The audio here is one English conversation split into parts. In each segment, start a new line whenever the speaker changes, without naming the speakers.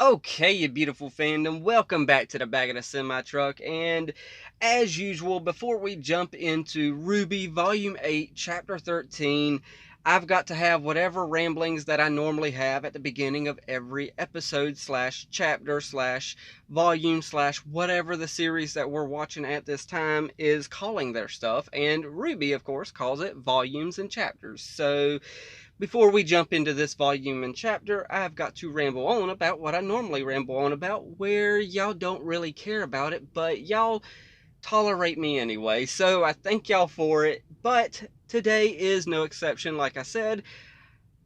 Okay, you beautiful fandom, welcome back to the Back of the Semi Truck, and as usual, before we jump into Rooby Volume 8, Chapter 13, I've got to have whatever ramblings that I normally have at the beginning of every episode slash chapter slash volume slash whatever the series that we're watching at this time is calling their stuff, and Rooby, of course, calls it volumes and chapters. So before we jump into this volume and chapter, I've got to ramble on about what I normally ramble on about, where y'all don't really care about it, but y'all tolerate me anyway, so I thank y'all for it. But today is no exception. Like I said,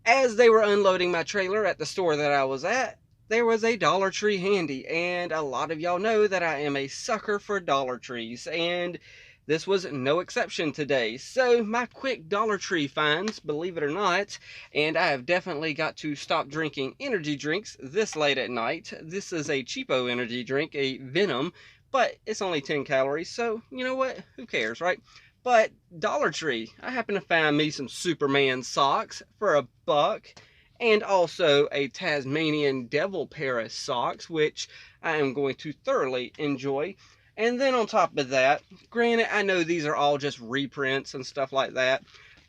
as they were unloading my trailer at the store that I was at, there was a Dollar Tree handy, and a lot of y'all know that I am a sucker for Dollar Trees, and this was no exception today. So my quick Dollar Tree finds, believe it or not, and I have definitely got to stop drinking energy drinks this late at night. This is a cheapo energy drink, a Venom, but it's only 10 calories, so you know what? Who cares, right? But Dollar Tree, I happen to find me some Superman socks for $1, and also a Tasmanian Devil pair of socks, which I am going to thoroughly enjoy. And then on top of that, granted, I know these are all just reprints and stuff like that,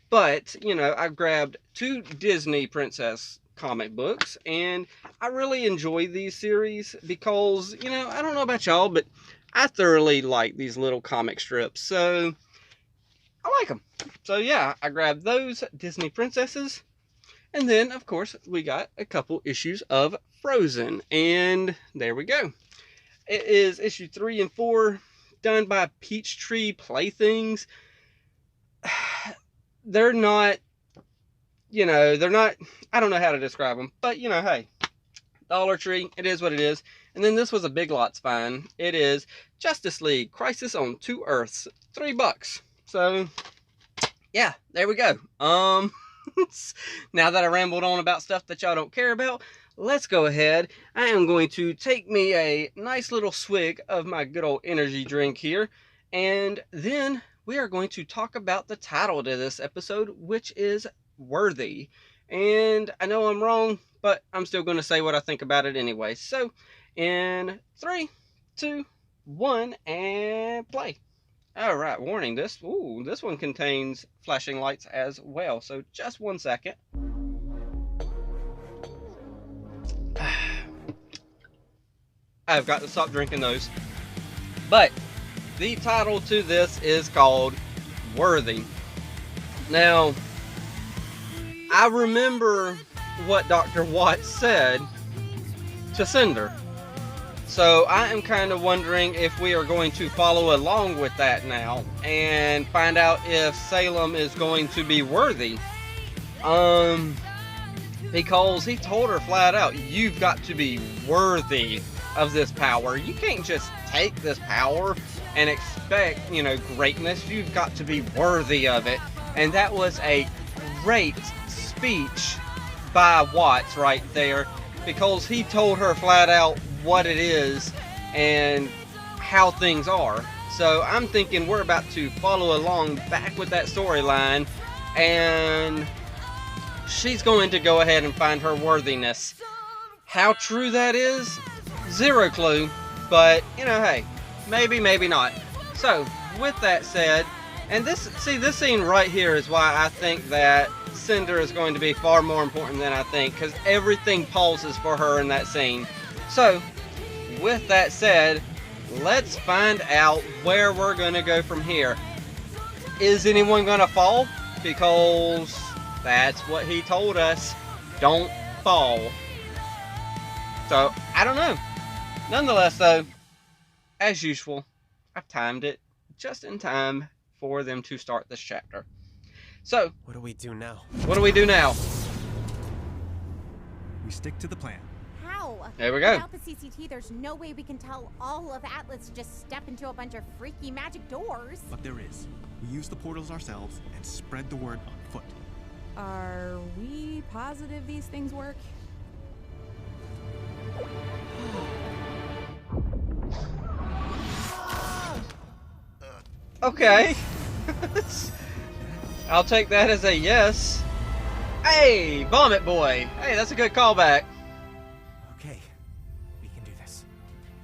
but, you know, I grabbed 2 Disney princess comic books, and I really enjoy these series because, you know, I don't know about y'all, but I thoroughly like these little comic strips, so I like them. So yeah, I grabbed those Disney princesses, and then, of course, we got a couple issues of Frozen, and there we go. It is issue 3 and 4, done by Peachtree Playthings. They're not, you know, I don't know how to describe them, but, you know, hey, Dollar Tree, it is what it is. And then this was a Big Lots find. It is Justice League Crisis on Two Earths, $3. So, yeah, there we go. Now that I rambled on about stuff that y'all don't care about, let's go ahead. I am going to take me a nice little swig of my good old energy drink here, and then we are going to talk about the title to this episode, which is Worthy. And I know I'm wrong, but I'm still going to say what I think about it anyway. So, in 3, 2, 1, and play. Alright, warning, this one contains flashing lights as well, so just 1 second. I've got to stop drinking those. But the title to this is called Worthy. Now, I remember what Dr. Watts said to Cinder. So I am kind of wondering if we are going to follow along with that now and find out if Salem is going to be worthy. Because he told her flat out, you've got to be worthy of this power. You can't just take this power and expect, you know, greatness. You've got to be worthy of it. And that was a great speech by Watts right there, because he told her flat out what it is and how things are. So I'm thinking we're about to follow along back with that storyline, and she's going to go ahead and find her worthiness. How true that is? Zero clue, but you know, hey, maybe, maybe not. So with that said, and this scene right here is why I think that Cinder is going to be far more important than I think, because everything pauses for her in that scene. So with that said, let's find out where we're going to go from here. Is anyone going to fall? Because that's what he told us. Don't fall. So, I don't know. Nonetheless, though, as usual, I've timed it just in time for them to start this chapter. So,
what do we do now?
What do we do now?
We stick to the plan.
How?
There we go.
Without the CCT, there's no way we can tell all of Atlas to just step into a bunch of freaky magic doors.
But there is. We use the portals ourselves and spread the word on foot.
Are we positive these things work?
Okay. I'll take that as a yes. Hey, Vomit Boy. Hey, that's a good callback.
Okay,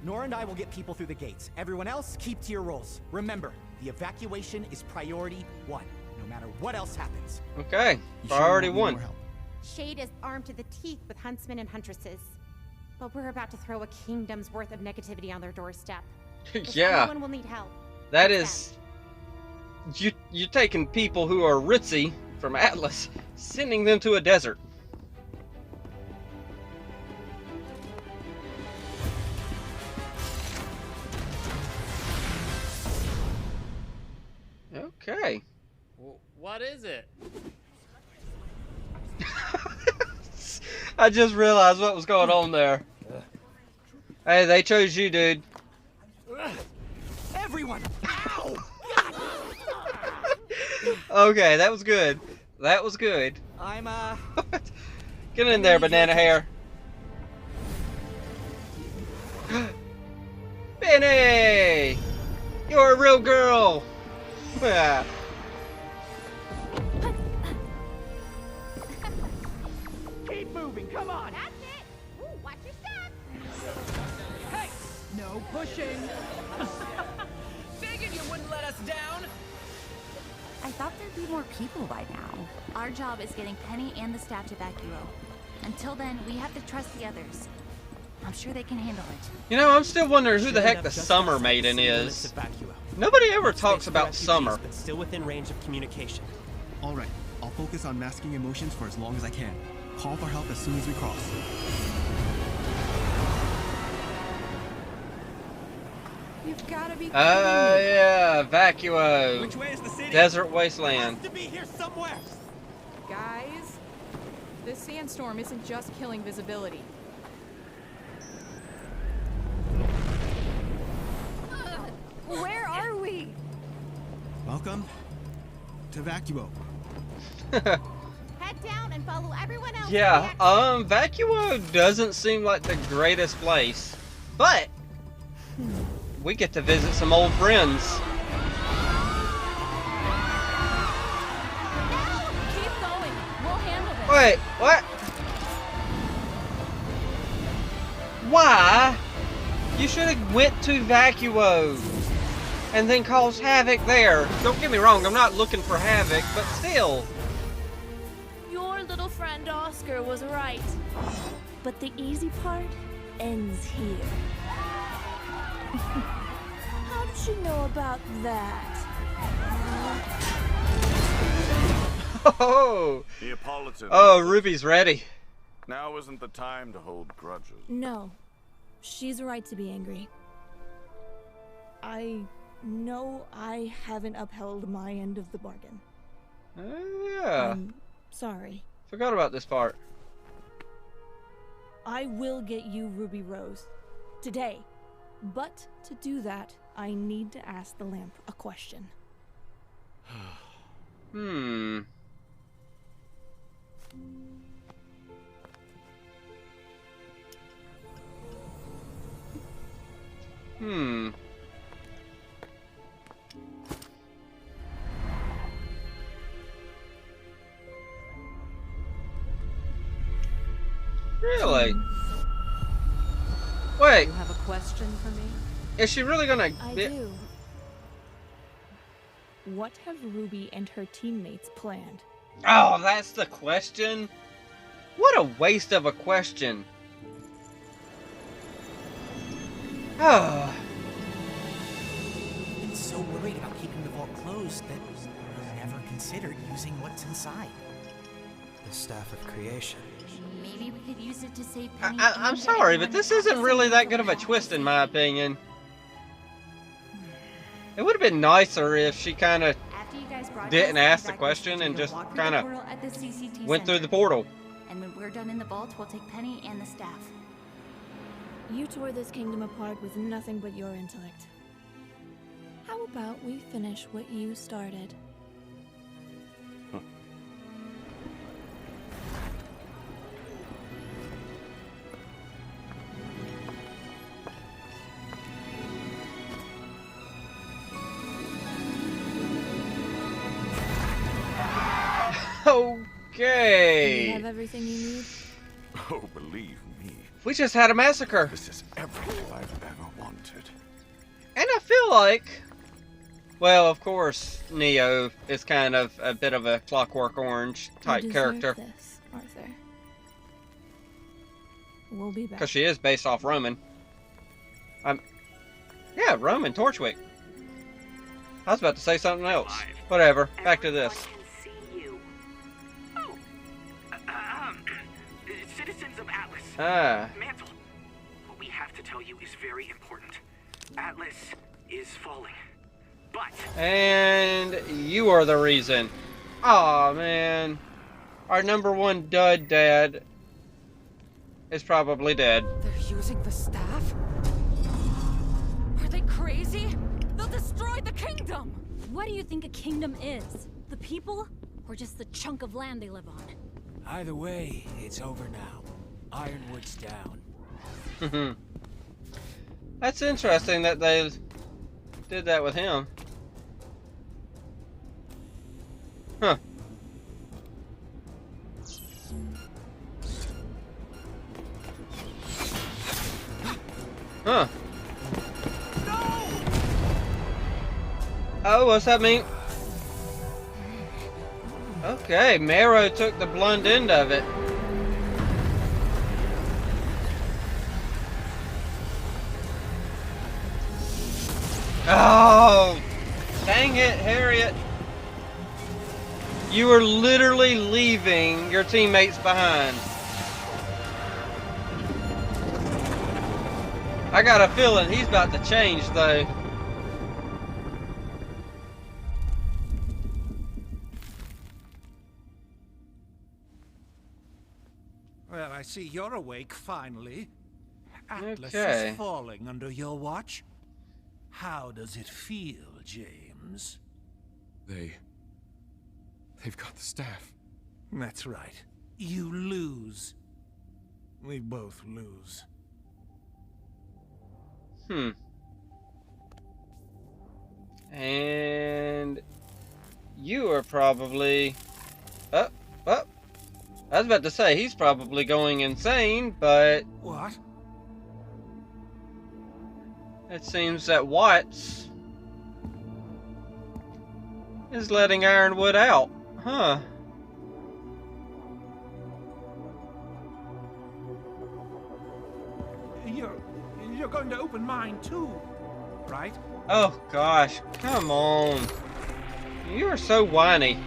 Nora and I will get people through the gates. Everyone else, keep to your roles. Remember, the evacuation is priority 1, no matter what else happens.
Okay,
You
priority
sure you won't
1.
need more help?
Shade is armed to the teeth with huntsmen and huntresses. But we're about to throw a kingdom's worth of negativity on their doorstep. If
Yeah,
anyone will need help,
that
it's
is... You're taking people who are ritzy from Atlas, sending them to a desert. Okay.
What is it?
I just realized what was going on there. Hey, they chose you, dude.
Everyone! Ow!
Okay, that was good. That was good.
I'm,
Get in there, banana hair. Benny! You're a real girl! Yeah.
Keep moving, come on!
That's it! Ooh, watch your step!
Hey! No pushing!
Figured you wouldn't let us down!
I thought there'd be more people by now. Our job is getting Penny and the staff to Vacuo. Until then, we have to trust the others. I'm sure they can handle it.
You know, I'm still wondering who the
Should
heck
have
the
just
Summer
outside
Maiden
the limits
is.
of Vacuo.
Nobody ever talks
Space for
about
refugees,
Summer.
but still within range of communication.
All right, I'll focus on masking emotions for as long as I can. Call for help as soon as we cross.
You've got to be kidding
Oh,
me.
yeah, Vacuo.
Which way is the city?
Desert Wasteland.
Has to be here somewhere!
Guys, this sandstorm isn't just killing visibility.
Where are we?
Welcome to Vacuo.
Head down and follow everyone else.
Yeah,
to the exit.
Vacuo doesn't seem like the greatest place, but we get to visit some old friends.
Keep going. We'll handle this.
Wait, what? Why? You should have went to Vacuo and then caused havoc there. Don't get me wrong, I'm not looking for havoc, but still.
Your little friend Oscar was right. But the easy part ends here. How did you know about that?
Oh,
Neapolitan.
oh, Ruby's ready.
Now isn't the time to hold grudges.
No. She's right to be angry. I know I haven't upheld my end of the bargain.
Oh, yeah.
I'm sorry.
Forgot about this part.
I will get you Ruby Rose. Today. But to do that, I need to ask the lamp a question.
Hmm. Hmm. Really? Wait,
You have a question for me?
is she really gonna...
I do. What have Ruby and her teammates planned?
Oh, that's the question? What a waste of a question. Oh.
I've been so worried about keeping the vault closed that I never considered using what's inside. The Staff of Creation.
Maybe we could use it to save Penny.
I'm
and
sorry,
everyone
but this
at
isn't
the
really that
mental
good of a
health.
twist in my opinion. It would have been nicer if she kind of
After you guys broadcast
didn't ask the
evacuation
question and
to
just
walk through
kind
the
of
portal at the CCT
went through
center.
the portal.
And when we're done in the vault, we'll take Penny and the staff.
You tore this kingdom apart with nothing but your intellect. How about we finish what you started? You
Okay.
have everything you need?
Oh, believe me,
We just had a massacre.
this is everything I've ever wanted. entered.
And I feel like, well, of course, Neo is kind of a bit of a Clockwork Orange type
You
character.
deserve this, Arthur. We'll be back.
Because she is based off Roman. Yeah, Roman Torchwick. I was about to say something else. Whatever. Back to this.
Everyone can see you. Oh, citizens of Atlas. Mantle. What we have to tell you is very important. Atlas is falling. But
And you are the reason. Aw, man. Our #1 dud dad is probably dead.
They're using the staff? Are they crazy? They'll destroy the kingdom!
What do you think a kingdom is? The people? Or just the chunk of land they live on?
Either way, it's over now. Ironwood's down.
That's interesting that they did that with him. Huh. Huh. Oh, what's that mean? Okay, Marrow took the blunt end of it. Oh, dang it, Harriet. You were literally leaving your teammates behind. I got a feeling he's about to change, though.
Well, I see you're awake, finally. Atlas
Okay.
is falling under your watch. How does it feel, James?
They've got the staff.
That's right. You lose. We both lose.
And you are probably I was about to say he's probably going insane, but
What?
it seems that Watts is letting Ironwood out. Huh.
You're going to open mine too, right?
Oh gosh, come on. You are so whiny.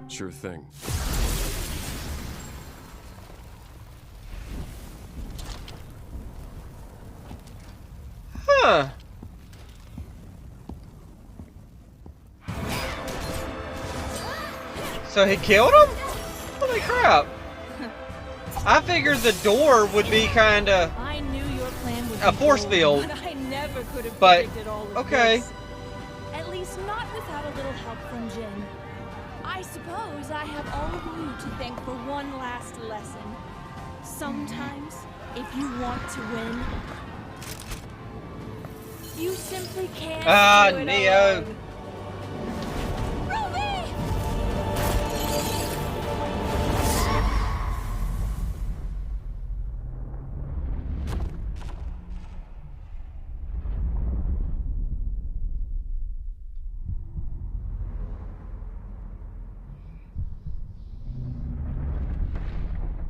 Sure thing.
Huh. So he killed him? Holy crap. I figured the door would be kinda
I knew your plan would
a
be
force
bold,
field.
but I never could have
But,
predicted all of
okay.
this. At least not without a little help from Jin. I suppose I have all of you to thank for one last lesson. Sometimes, if you want to win, you simply can't do it
Neo.
alone.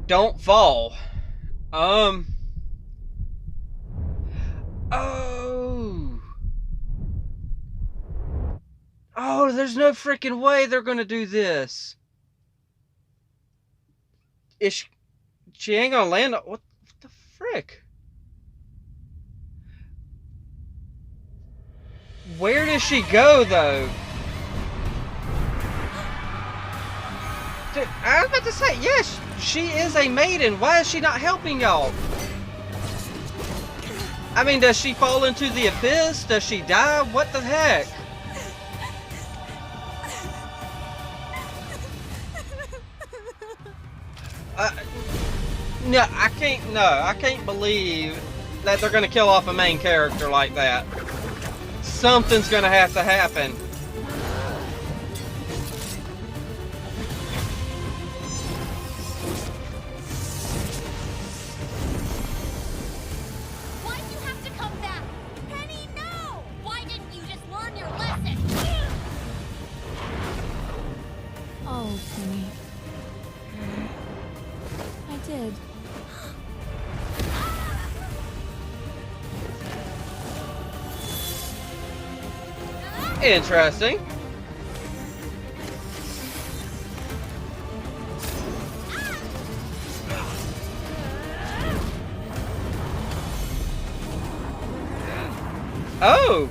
Don't fall. Oh. Oh, there's no freaking way they're gonna do this. She ain't gonna land. What the frick? Where does she go, though? Dude, I was about to say, yes, she is a maiden. Why is she not helping y'all? I mean, does she fall into the abyss? Does she die? What the heck? No, I can't believe that they're gonna kill off a main character like that. Something's gonna have to happen.
did.
Interesting. Oh!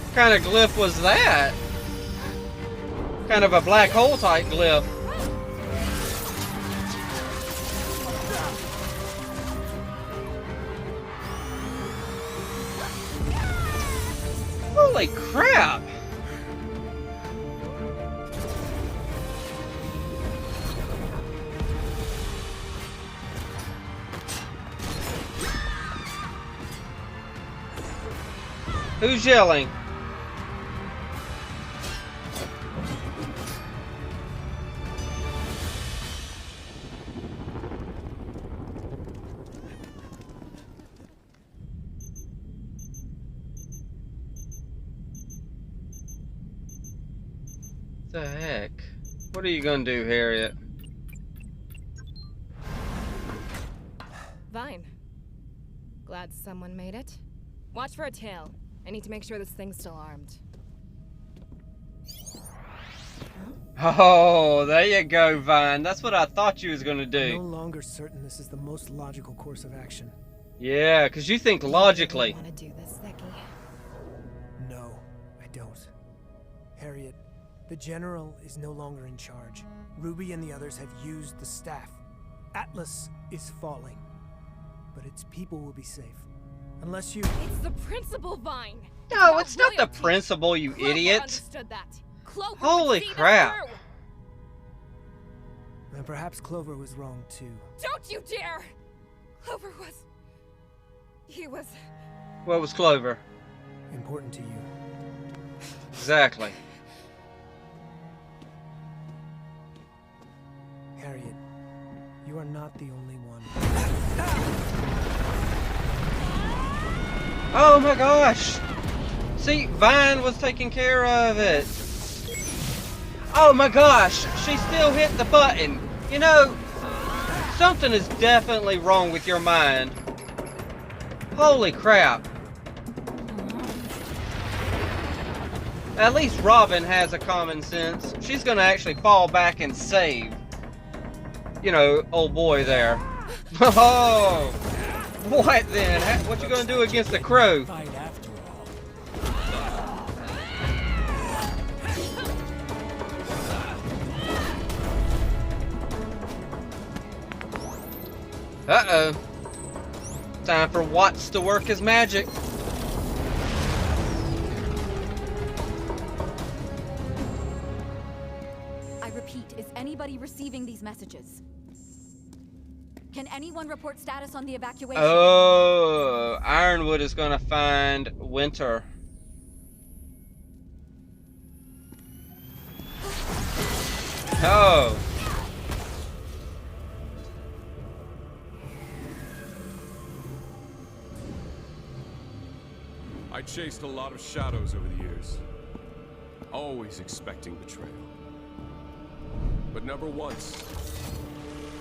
What kind of glyph was that? Kind of a black hole type glyph. Holy crap! Who's yelling? The heck? What are you gonna do, Harriet?
Fine. Glad someone made it. Watch for a tail. I need to make sure this thing's still armed.
Oh, there you go, Vine. That's what I thought you was gonna do.
I'm no longer certain this is the most logical course of action.
Yeah, because you think logically.
You want to do this, Vicky?
No, I don't. Harriet, the General is no longer in charge. Rwby and the others have used the staff. Atlas is falling. But its people will be safe. Unless you...
It's the principal, Vine!
No, it's not the principal, you
Clover
idiot!
Understood that. Clover
Holy
would see
crap!
this through.
And perhaps Clover was wrong too.
Don't you dare! Clover was... He was...
What was Clover?
Important to you.
Exactly.
Harriet, you are not the only one.
Oh my gosh! See, Vine was taking care of it. Oh my gosh! She still hit the button. You know, something is definitely wrong with your mind. Holy crap. At least Robin has a common sense. She's gonna actually fall back and save. You know, old boy there. Oh! What then? What you gonna do against the crow? Uh-oh. Time for Watts to work his magic.
I repeat, is anybody receiving these messages? Can anyone report status on the evacuation?
Oh, Ironwood is gonna find Winter. Oh.
I chased a lot of shadows over the years, always expecting betrayal. But never once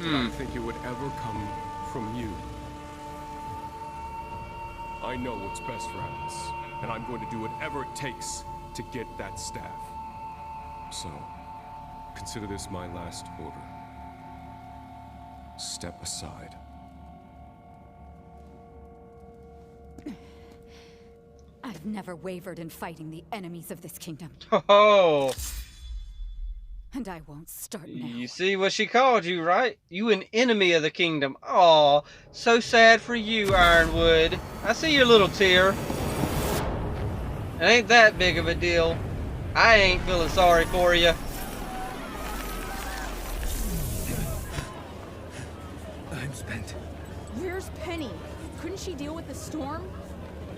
did I think it would ever come from you. I know what's best for Atlas, and I'm going to do whatever it takes to get that staff. So, consider this my last order. Step aside.
I've never wavered in fighting the enemies of this kingdom.
Oh.
And I won't start now.
You see what she called you, right? You an enemy of the kingdom. Aw, so sad for you, Ironwood. I see your little tear. It ain't that big of a deal. I ain't feeling sorry for you.
I'm spent.
Where's Penny? Couldn't she deal with the storm?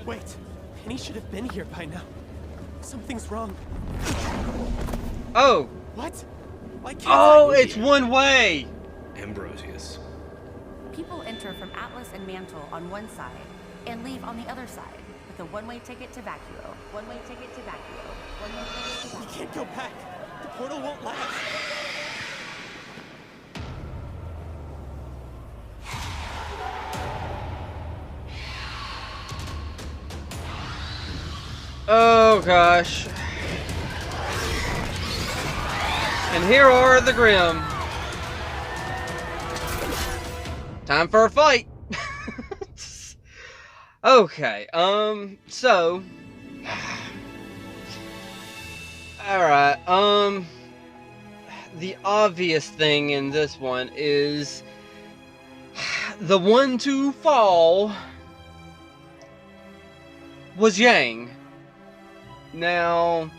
Wait, Penny should have been here by now. Something's wrong.
Oh.
What? Why can't
Oh, it's one way.
Ambrosius.
People enter from Atlas and Mantle on one side and leave on the other side with a one-way ticket to Vacuo. One-way ticket to Vacuo. One-way ticket to Vacuo.
We can't go back. The portal won't let us.
Oh gosh. And here are the Grimm. Time for a fight. Okay, so alright, the obvious thing in this one is the one to fall was Yang. Now,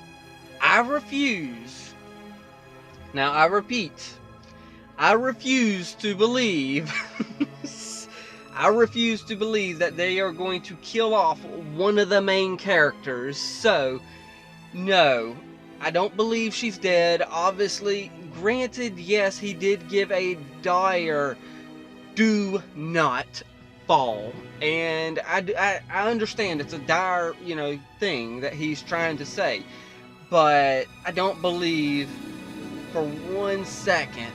I refuse. Now, I repeat, I refuse to believe I refuse to believe that they are going to kill off one of the main characters. So, no, I don't believe she's dead. Obviously, granted, yes, he did give a dire do not fall. And I understand it's a dire, thing that he's trying to say. But I don't believe for 1 second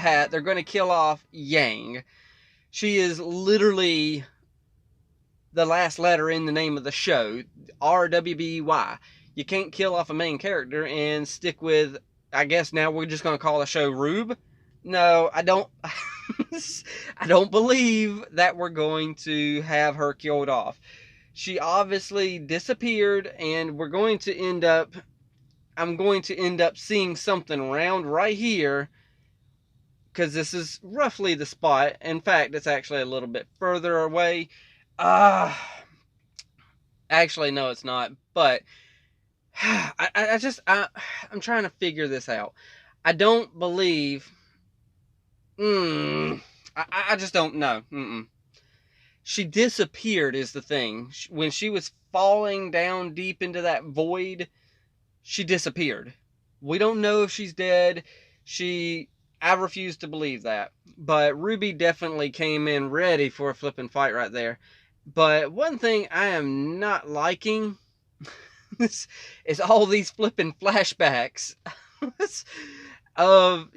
that they're going to kill off Yang. She is literally the last letter in the name of the show, RWBY. You can't kill off a main character and stick with, I guess now we're just going to call the show Roob. No, I don't. I don't believe that we're going to have her killed off. She obviously disappeared, and I'm going to end up seeing something around right here, because this is roughly the spot. In fact, it's actually a little bit further away. Actually, no, it's not. But I'm trying to figure this out. I don't believe. I just don't know. She disappeared is the thing. When she was falling down deep into that void, she disappeared. We don't know if she's dead. I refuse to believe that. But Rwby definitely came in ready for a flipping fight right there. But one thing I am not liking is all these flipping flashbacks of,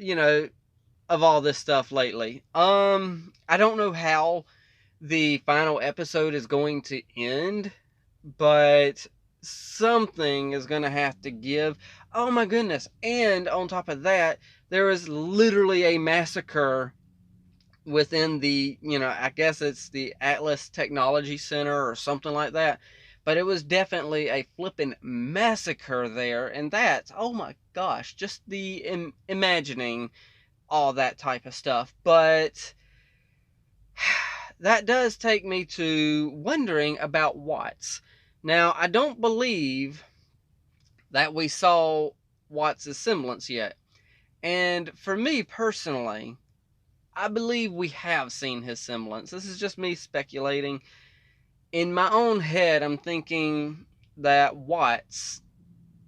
of all this stuff lately. I don't know how the final episode is going to end, but something is going to have to give. Oh my goodness. And on top of that, there is literally a massacre within the, I guess it's the Atlas Technology Center or something like that. But it was definitely a flipping massacre there. And that's, oh my gosh, just the imagining all that type of stuff. But that does take me to wondering about Watts. Now, I don't believe that we saw Watts' semblance yet. And for me personally, I believe we have seen his semblance. This is just me speculating. In my own head, I'm thinking that Watts'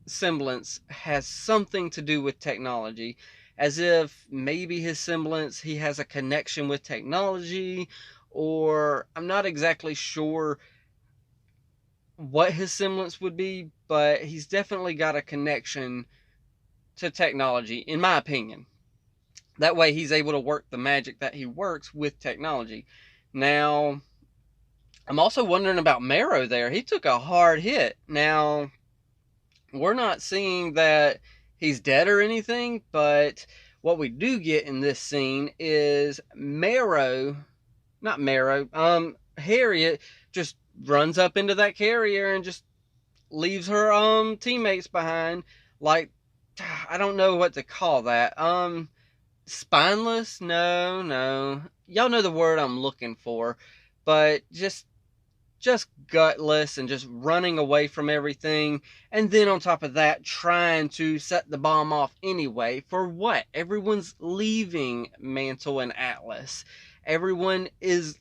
semblance has something to do with technology. As if maybe his semblance, he has a connection with technology. Or I'm not exactly sure what his semblance would be, but he's definitely got a connection to technology, in my opinion. That way he's able to work the magic that he works with technology. Now, I'm also wondering about Marrow there. He took a hard hit. Now, we're not seeing that he's dead or anything, but what we do get in this scene is Harriet just runs up into that carrier and just leaves her teammates behind. Like, I don't know what to call that. Spineless? No. Y'all know the word I'm looking for. But just gutless and just running away from everything. And then on top of that, trying to set the bomb off anyway. For what? Everyone's leaving Mantle and Atlas. Everyone is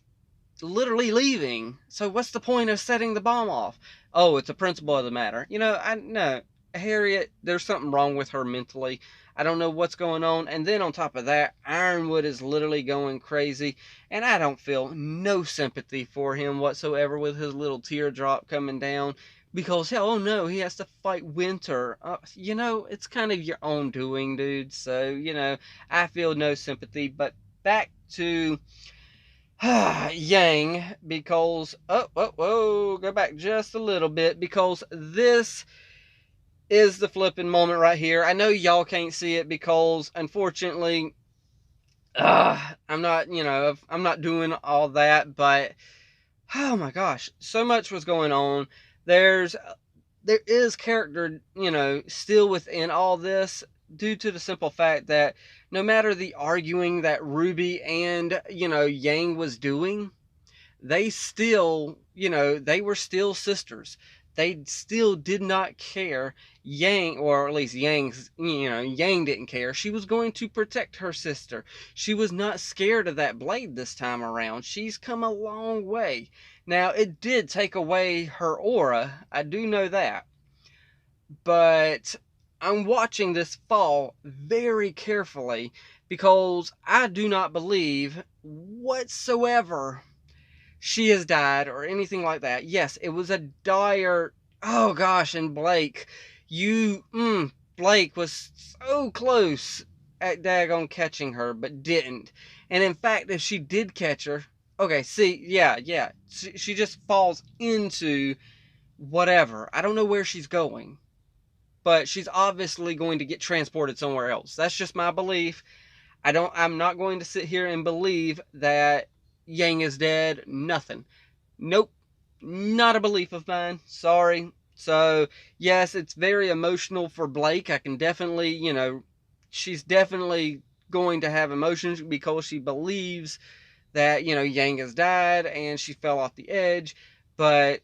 literally leaving. So what's the point of setting the bomb off? Oh, it's a principle of the matter. I know. Harriet, there's something wrong with her mentally. I don't know what's going on. And then on top of that, Ironwood is literally going crazy. And I don't feel no sympathy for him whatsoever with his little teardrop coming down. Because, hell, oh no, he has to fight Winter. It's kind of your own doing, dude. So, I feel no sympathy. But back to Yang, because go back just a little bit, because this is the flipping moment right here. I know y'all can't see it because unfortunately I'm not, I'm not doing all that, but oh my gosh, so much was going on. There is character, still within all this, due to the simple fact that no matter the arguing that Rwby and, Yang was doing, they still, they were still sisters. They still did not care. Yang, or at least Yang didn't care. She was going to protect her sister. She was not scared of that blade this time around. She's come a long way. Now, it did take away her aura. I do know that. But I'm watching this fall very carefully because I do not believe whatsoever she has died or anything like that. Yes, it was a dire, oh gosh, and Blake, Blake was so close at daggone catching her, but didn't. And in fact, if she did catch her, okay, see, yeah, she just falls into whatever. I don't know where she's going, but she's obviously going to get transported somewhere else. That's just my belief. I'm not going to sit here and believe that Yang is dead. Nothing. Nope. Not a belief of mine. Sorry. So, yes, it's very emotional for Blake. I can definitely, she's definitely going to have emotions because she believes that, Yang has died and she fell off the edge. But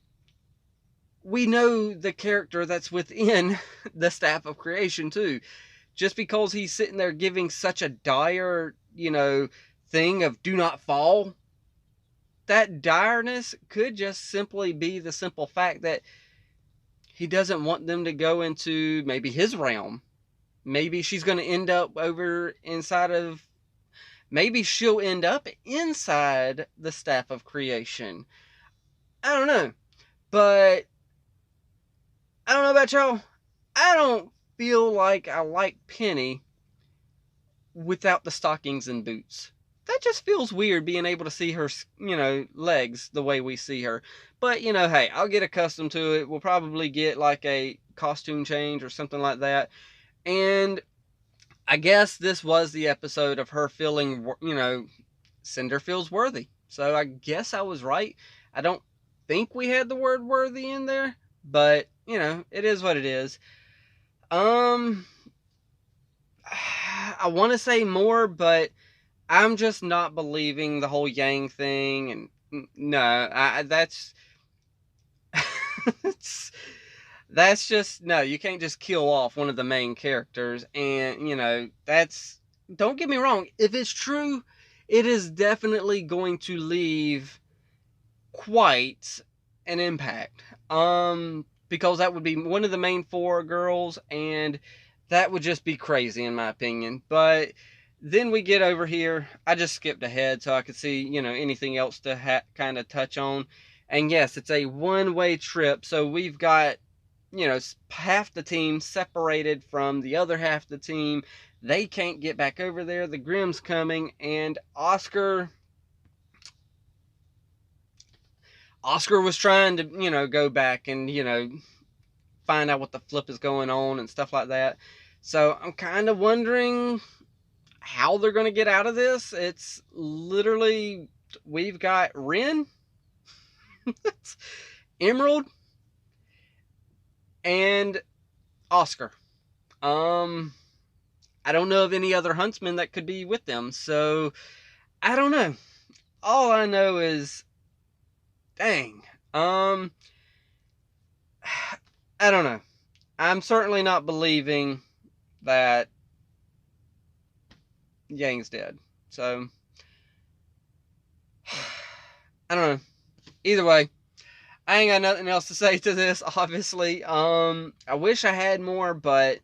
we know the character that's within the staff of creation too. Just because he's sitting there giving such a dire, thing of do not fall, that direness could just simply be the simple fact that he doesn't want them to go into maybe his realm. Maybe she's going to end up maybe she'll end up inside the staff of creation. I don't know. But I don't know about y'all. I don't feel like I like Penny without the stockings and boots. That just feels weird being able to see her, legs the way we see her. But, hey, I'll get accustomed to it. We'll probably get like a costume change or something like that. And I guess this was the episode of her feeling, Cinder feels worthy. So I guess I was right. I don't think we had the word worthy in there, but, it is what it is. I want to say more, but I'm just not believing the whole Yang thing, and no, that's that's just, no, you can't just kill off one of the main characters, and, don't get me wrong, if it's true, it is definitely going to leave quite an impact, because that would be one of the main 4 girls, and that would just be crazy in my opinion, but then we get over here. I just skipped ahead so I could see, anything else to kind of touch on. And yes, it's a one-way trip. So we've got, half the team separated from the other half of the team. They can't get back over there. The Grimm's coming. And Oscar was trying to, go back and, find out what the flip is going on and stuff like that. So I'm kind of wondering how they're going to get out of this. It's literally, we've got Ren, Emerald, and Oscar. I don't know of any other huntsmen that could be with them, so I don't know. All I know is, dang, I don't know. I'm certainly not believing that Yang's dead. So, I don't know. Either way, I ain't got nothing else to say to this, obviously. I wish I had more, but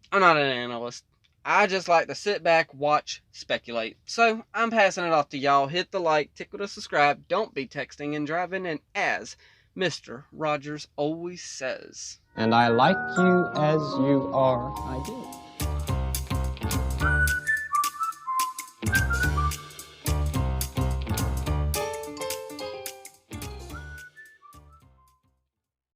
I'm not an analyst. I just like to sit back, watch, speculate. So, I'm passing it off to y'all. Hit the like, tickle to subscribe. Don't be texting and driving. And as Mr. Rogers always says,
and I like you as you are, I do.